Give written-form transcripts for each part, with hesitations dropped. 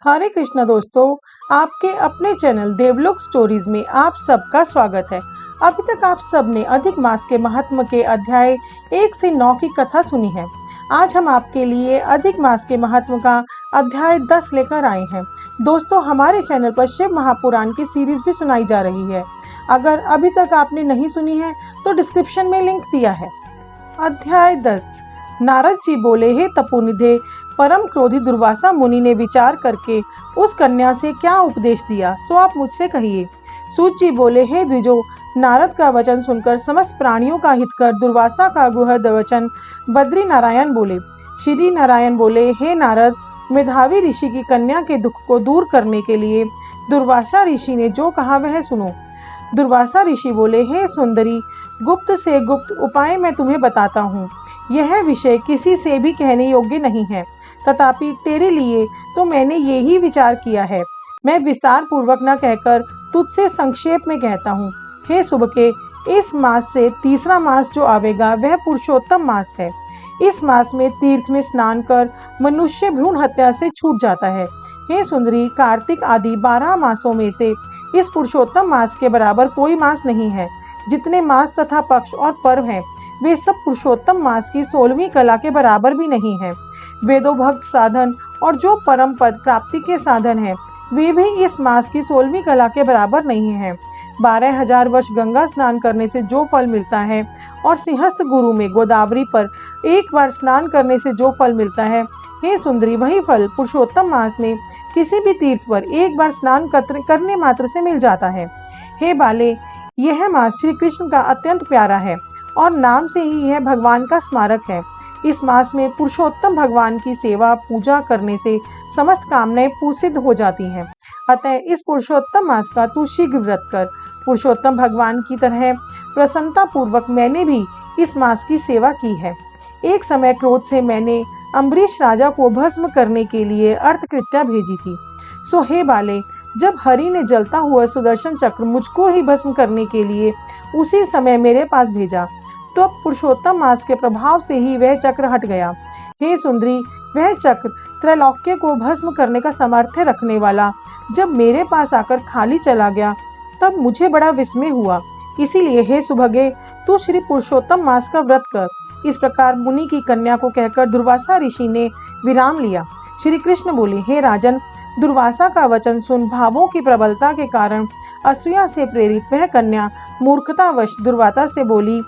हरे कृष्णा दोस्तों, आपके अपने चैनल देवलोक स्टोरीज में आप सबका स्वागत है। अभी तक आप सबने अधिक मास के महात्म के अध्याय 1 से 9 की कथा सुनी है। आज हम आपके लिए अधिक मास के महात्म का अध्याय 10 लेकर आए हैं। दोस्तों, हमारे चैनल पर शिव महापुराण की सीरीज भी सुनाई जा रही है। अगर अभी तक आपने नहीं सुनी है तो डिस्क्रिप्शन में लिंक दिया है। अध्याय 10। नारद जी बोले, हे तपोनिधे, परम क्रोधी दुर्वासा मुनि ने विचार करके उस कन्या से क्या उपदेश दिया, सो आप मुझसे कहिए। सूत जी बोले, हे द्विजो, नारद का वचन सुनकर समस्त प्राणियों का हित कर दुर्वासा का गुहद वचन बद्री नारायण बोले। श्री नारायण बोले, हे नारद, मेधावी ऋषि की कन्या के दुख को दूर करने के लिए दुर्वासा ऋषि ने जो कहा वह सुनो। दुर्वासा ऋषि बोले, हे सुंदरी, गुप्त से गुप्त उपाय मैं तुम्हें बताता हूँ। यह विषय किसी से भी कहने योग्य नहीं है, तथापि तेरे लिए तो मैंने यही विचार किया है। मैं विस्तार पूर्वक न कहकर तुझसे संक्षेप में कहता हूँ। हे सुबके, इस मास से तीसरा मास जो आवेगा वह पुरुषोत्तम मास है। इस मास में तीर्थ में स्नान कर मनुष्य भ्रूण हत्या से छूट जाता है। हे सुंदरी, कार्तिक आदि 12 मासों में से इस पुरुषोत्तम मास के बराबर कोई मास नहीं है। जितने मास तथा पक्ष और पर्व हैं, वे सब पुरुषोत्तम मास की 16वीं कला के बराबर भी नहीं है। वेदोभक्त साधन और जो परम पद प्राप्ति के साधन हैं, वे भी इस मास की 16वीं कला के बराबर नहीं है। 12,000 वर्ष गंगा स्नान करने से जो फल मिलता है और सिंहस्थ गुरु में गोदावरी पर एक बार स्नान करने से जो फल मिलता है, हे सुंदरी, वही फल पुरुषोत्तम मास में किसी भी तीर्थ पर एक बार स्नान करने मात्र से मिल जाता है। हे बाले, यह मास श्री कृष्ण का अत्यंत प्यारा है और नाम से ही यह भगवान का स्मारक है। इस मास में पुरुषोत्तम भगवान की सेवा पूजा करने से समस्त कामनाएं पूसिद्ध हो जाती हैं। अतः इस पुरुषोत्तम मास का तू शीघ्र व्रत कर। पुरुषोत्तम भगवान की तरह प्रसन्नता पूर्वक मैंने भी इस मास की सेवा की है। एक समय क्रोध से मैंने अम्बरीश राजा को भस्म करने के लिए अर्थकृत्या भेजी थी। सो हे बाले, जब हरि ने जलता हुआ सुदर्शन चक्र मुझको ही भस्म करने के लिए उसी समय मेरे पास भेजा, तो पुरुषोत्तम मास के प्रभाव से ही वह चक्र हट गया। हे सुंदरी, वह चक्र त्रैलोक्य को भस्म करने का सामर्थ्य रखने वाला जब मेरे पास आकर खाली चला गया, तब मुझे बड़ा विस्मय हुआ। इसीलिए हे सुभगे, तू श्री पुरुषोत्तम मास का व्रत कर। इस प्रकार मुनि की कन्या को कहकर दुर्वासा ऋषि ने विराम लिया। श्री कृष्ण बोले, हे राजन, दुर्वासा का वचन सुन भावों की प्रबलता के कारण असूया से प्रेरित वह कन्या मूर्खतावश दुर्वासा से बोली,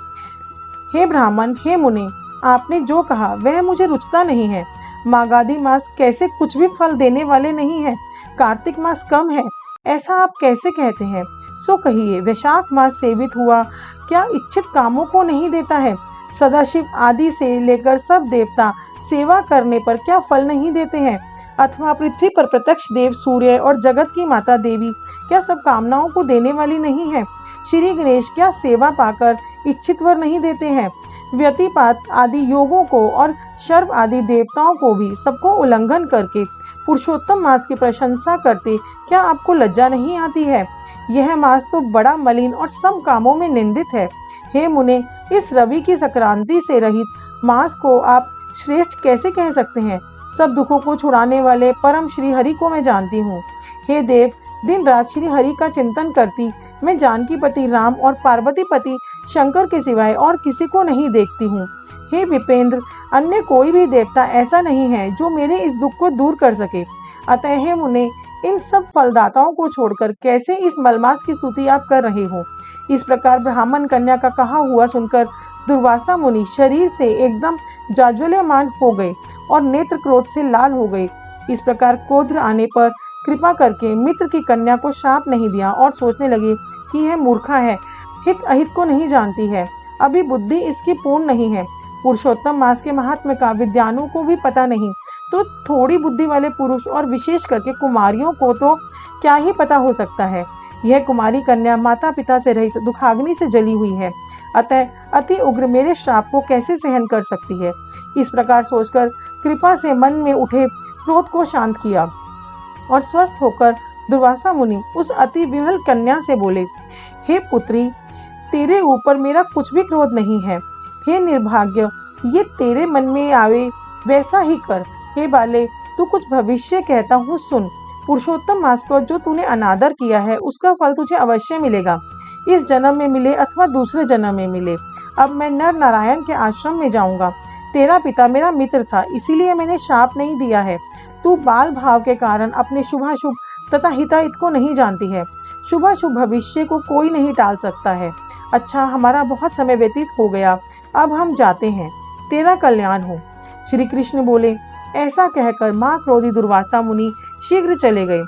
हे ब्राह्मण, हे मुने, आपने जो कहा वह मुझे रुचता नहीं है। मागाधी मास कैसे कुछ भी फल देने वाले नहीं है। कार्तिक मास कम है, ऐसा आप कैसे कहते हैं? सो कहिए, वैशाख मास सेवित हुआ क्या इच्छित कामों को नहीं देता है? सदाशिव आदि से लेकर सब देवता सेवा करने पर क्या फल नहीं देते हैं? अथवा पृथ्वी पर प्रत्यक्ष देव सूर्य और जगत की माता देवी क्या सब कामनाओं को देने वाली नहीं है? श्री गणेश क्या सेवा पाकर इच्छित वर नहीं देते हैं? व्यतिपात आदि योगों को और शर्व आदि देवताओं को भी सबको उल्लंघन करके पुरुषोत्तम मास की प्रशंसा करते क्या आपको लज्जा नहीं आती है? यह मास तो बड़ा मलिन और सब कामों में निंदित है। हे मुने, इस रवि की संक्रांति से रहित मास को आप श्रेष्ठ कैसे कह सकते हैं? सब दुखों को छुड़ाने वाले परम श्री हरि को मैं जानती हूँ। हे देव, दिन रात श्री हरि का चिंतन करती मैं जानकी पति राम और पार्वती पति शंकर के सिवाय और किसी को नहीं देखती हूँ। हे विपेंद्र, अन्य कोई भी देवता ऐसा नहीं है जो मेरे इस दुख को दूर कर सके। अतः हे मुने, इन सब फलदाताओं को छोड़कर कैसे इस मलमास की स्तुति आप कर रहे हो? इस प्रकार ब्राह्मण कन्या का कहा हुआ सुनकर दुर्वासा मुनि शरीर से एकदम जाज्वल्यमान हो गए और नेत्र क्रोध से लाल हो गए। इस प्रकार क्रोध आने पर कृपा करके मित्र की कन्या को श्राप नहीं दिया और सोचने लगे कि यह मूर्खा है, हित अहित को नहीं जानती है, अभी बुद्धि इसकी पूर्ण नहीं है। पुरुषोत्तम मास के महात्म्य का विद्वानों को भी पता नहीं, तो थोड़ी बुद्धि वाले पुरुष और विशेष करके कुमारियों को तो क्या ही पता हो सकता है। यह कुमारी कन्या माता पिता से रहित दुखाग्नि से जली हुई है, अतः अति उग्र मेरे श्राप को कैसे सहन कर सकती है? इस प्रकार सोचकर कृपा से मन में उठे क्रोध को शांत किया और स्वस्थ होकर दुर्वासा मुनि उस अति विहल कन्या से बोले, हे पुत्री, तेरे ऊपर मेरा कुछ भी क्रोध नहीं है। हे निर्भाग्य, ये तेरे मन में आवे वैसा ही कर। हे बाले, तू कुछ भविष्य कहता हूँ सुन। पुरुषोत्तम मास को जो तूने अनादर किया है उसका फल तुझे अवश्य मिलेगा, इस जन्म में मिले अथवा दूसरे जन्म में मिले। अब मैं नर नारायण के आश्रम में जाऊंगा। तेरा पिता मेरा मित्र था, इसीलिए मैंने शाप नहीं दिया है। तू बाल भाव के कारण अपने शुभाशुभ तथा हिताहित को नहीं जानती है। शुभाशुभ भविष्य को कोई नहीं टाल सकता है। अच्छा, हमारा बहुत समय व्यतीत हो गया, अब हम जाते हैं, तेरा कल्याण हो। श्री कृष्ण बोले। ऐसा कहकर मां क्रोधी दुर्वासा मुनि शीघ्र चले गए।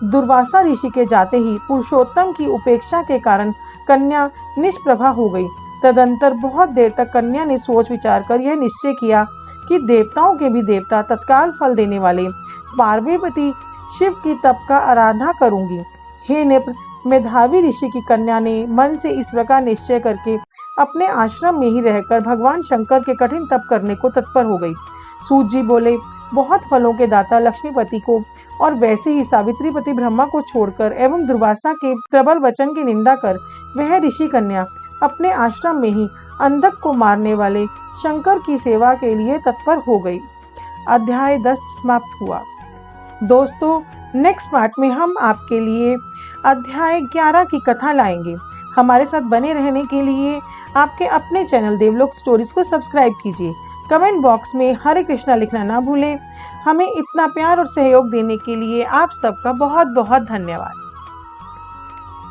दुर्वासा ऋषि के जाते ही पुरुषोत्तम की उपेक्षा के कारण कन्या निष्प्रभा हो गई। तदंतर बहुत देर तक कन्या ने सोच विचार कर यह निश्चय किया कि देवताओं के भी देवता तत्काल फल देने वाले पार्वती शिव की तप का आराधना करूंगी। हे नृप, मेधावी ऋषि की कन्या ने मन से इस प्रकार निश्चय करके अपने आश्रम में ही रहकर भगवान शंकर के कठिन तप करने को तत्पर हो गई। सूत जी बोले, बहुत फलों के दाता लक्ष्मीपति को और वैसे ही सावित्रीपति ब्रह्मा को छोड़कर एवं दुर्वासा के प्रबल वचन की निंदा कर वह ऋषि कन्या अपने आश्रम में ही अंधक को मारने वाले शंकर की सेवा के लिए तत्पर हो गई। अध्याय 10 समाप्त हुआ। दोस्तों, नेक्स्ट पार्ट में हम आपके लिए अध्याय 11 की कथा लाएंगे। हमारे साथ बने रहने के लिए आपके अपने चैनल देवलोक स्टोरीज को सब्सक्राइब कीजिए। कमेंट बॉक्स में हरे कृष्णा लिखना ना भूलें। हमें इतना प्यार और सहयोग देने के लिए आप सबका बहुत बहुत धन्यवाद।